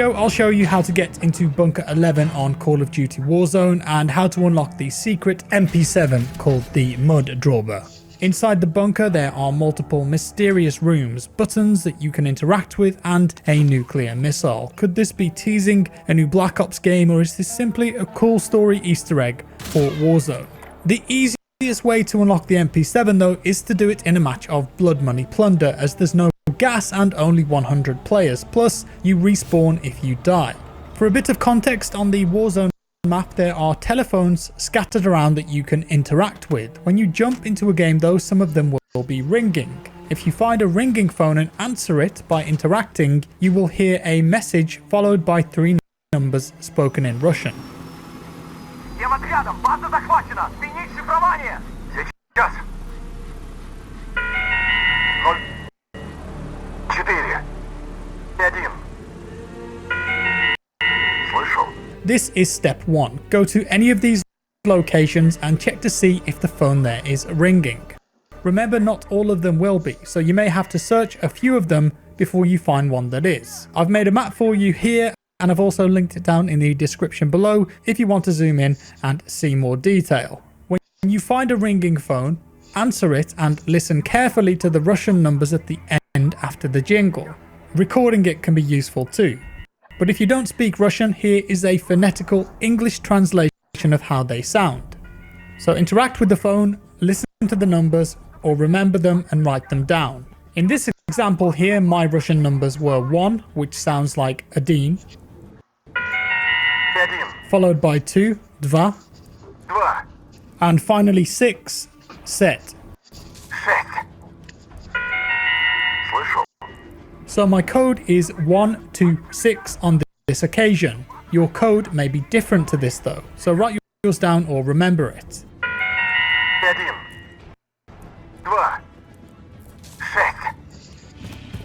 I'll show you how to get into Bunker 11 on Call of Duty Warzone and how to unlock the secret MP7 called the Mud Drawber. Inside the bunker there are multiple mysterious rooms, buttons that you can interact with, and a nuclear missile. Could this be teasing a new Black Ops game, or is this simply a cool story Easter egg for Warzone? The easiest way to unlock the MP7 though is to do it in a match of Blood Money Plunder, as there's no gas and only 100 players, plus you respawn if you die. For a bit of context on the Warzone map, there are telephones scattered around that you can interact with. When you jump into a game though, some of them will be ringing. If you find a ringing phone and answer it by interacting, you will hear a message followed by 3 numbers spoken in Russian. This is step 1. Go to any of these locations and check to see if the phone there is ringing. Remember, not all of them will be, so you may have to search a few of them before you find one that is. I've made a map for you here, and I've also linked it down in the description below if you want to zoom in and see more detail. When you find a ringing phone, answer it and listen carefully to the Russian numbers at the end after the jingle. Recording it can be useful too. But if you don't speak Russian, here is a phonetical English translation of how they sound. So interact with the phone, listen to the numbers, or remember them and write them down. In this example here, my Russian numbers were 1, which sounds like Adin, followed by 2, Dva, and finally 6, Set. So my code is 126 on this occasion. Your code may be different to this though, so write yours down or remember it.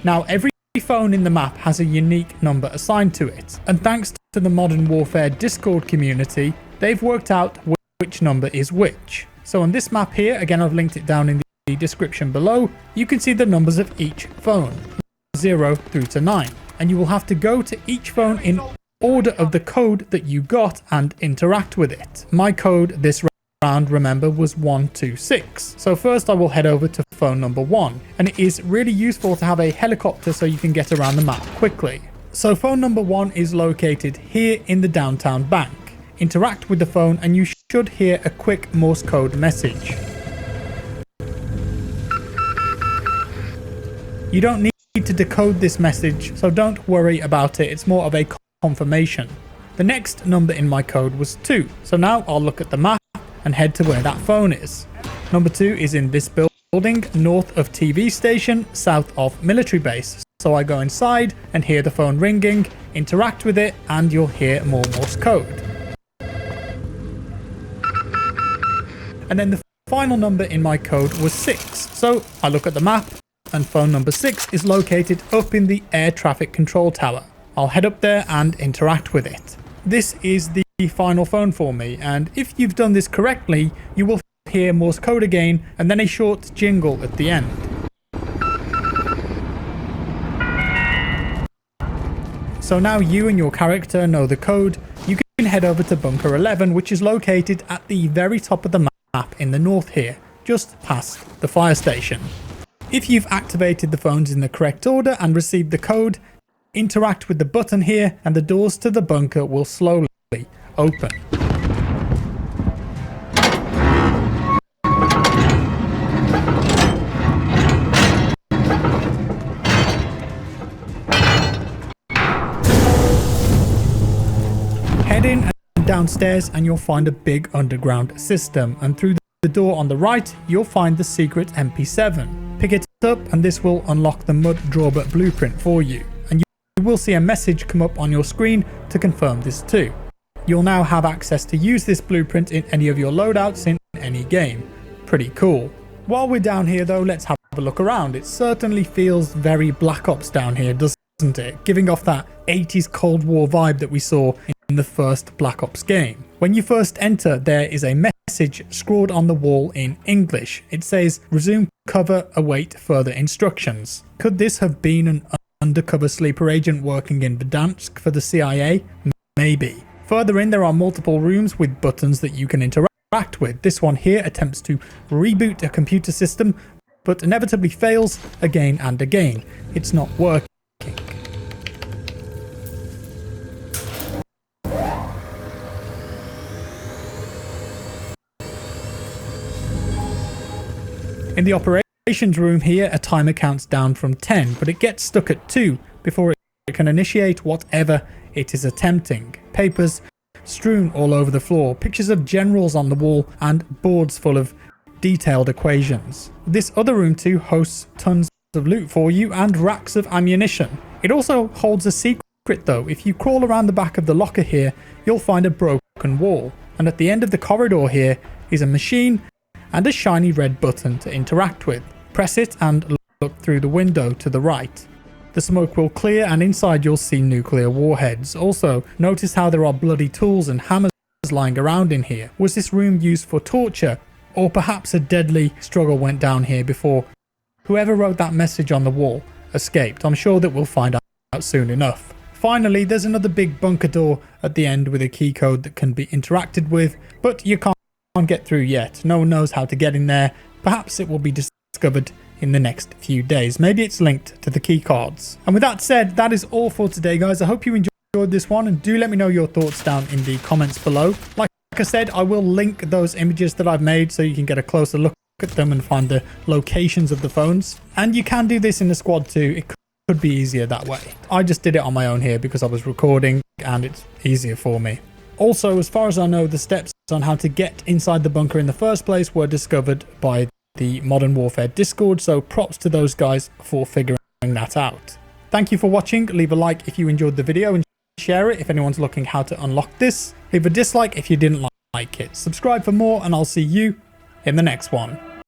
Now every phone in the map has a unique number assigned to it, and thanks to the Modern Warfare Discord community, they've worked out which number is which. So on this map here, again I've linked it down in the description below, you can see the numbers of each phone. 0 through to 9, and you will have to go to each phone in order of the code that you got and interact with it. My code this round, remember, was 126. So first I will head over to phone number 1, and it is really useful to have a helicopter so you can get around the map quickly. So phone number 1 is located here in the downtown bank. Interact with the phone and you should hear a quick Morse code message. You don't need to decode this message, so don't worry about it, it's more of a confirmation. The next number in my code was 2, so now I'll look at the map and head to where that phone is. Number 2 is in this building, north of TV station, south of military base. So I go inside and hear the phone ringing, interact with it, and you'll hear more Morse code. And then the final number in my code was 6, so I look at the map, and phone number 6 is located up in the air traffic control tower. I'll head up there and interact with it. This is the final phone for me, and if you've done this correctly, you will hear Morse code again and then a short jingle at the end. So now you and your character know the code, you can head over to Bunker 11, which is located at the very top of the map in the north here, just past the fire station. If you've activated the phones in the correct order and received the code, interact with the button here and the doors to the bunker will slowly open. Head in and downstairs and you'll find a big underground system, and through the door on the right you'll find the secret MP7. Pick it up and this will unlock the Mud Drawber blueprint for you, and you will see a message come up on your screen to confirm this too. You'll now have access to use this blueprint in any of your loadouts in any game. Pretty cool. While we're down here though, let's have a look around. It certainly feels very Black Ops down here, doesn't it? Giving off that 80s Cold War vibe that we saw in the first Black Ops game. When you first enter, there is a message scrawled on the wall in English. It says, "Resume cover, await further instructions." Could this have been an undercover sleeper agent working in Gdansk for the CIA? Maybe. Further in, there are multiple rooms with buttons that you can interact with. This one here attempts to reboot a computer system, but inevitably fails again and again. It's not working. In the operations room here, a timer counts down from 10, but it gets stuck at 2 before it can initiate whatever it is attempting. Papers strewn all over the floor, pictures of generals on the wall, and boards full of detailed equations. This other room too hosts tons of loot for you and racks of ammunition. It also holds a secret though. If you crawl around the back of the locker here, you'll find a broken wall. And at the end of the corridor here is a machine and a shiny red button to interact with. Press it and look through the window to the right. The smoke will clear and inside you'll see nuclear warheads. Also, notice how there are bloody tools and hammers lying around in here. Was this room used for torture? Or perhaps a deadly struggle went down here before whoever wrote that message on the wall escaped? I'm sure that we'll find out soon enough. Finally, there's another big bunker door at the end with a key code that can be interacted with, but you can't get through yet. No one knows how to get in there. Perhaps it will be discovered in the next few days. Maybe it's linked to the key cards. And with that said, that is all for today, guys. I hope you enjoyed this one, and do let me know your thoughts down in the comments below. Like I said, I will link those images that I've made so you can get a closer look at them and find the locations of the phones. And you can do this in the squad too. It could be easier that way. I just did it on my own here because I was recording and it's easier for me. Also, as far as I know, the steps on how to get inside the bunker in the first place were discovered by the Modern Warfare Discord, so props to those guys for figuring that out. Thank you for watching. Leave a like if you enjoyed the video and share it if anyone's looking how to unlock this. Leave a dislike if you didn't like it. Subscribe for more and I'll see you in the next one.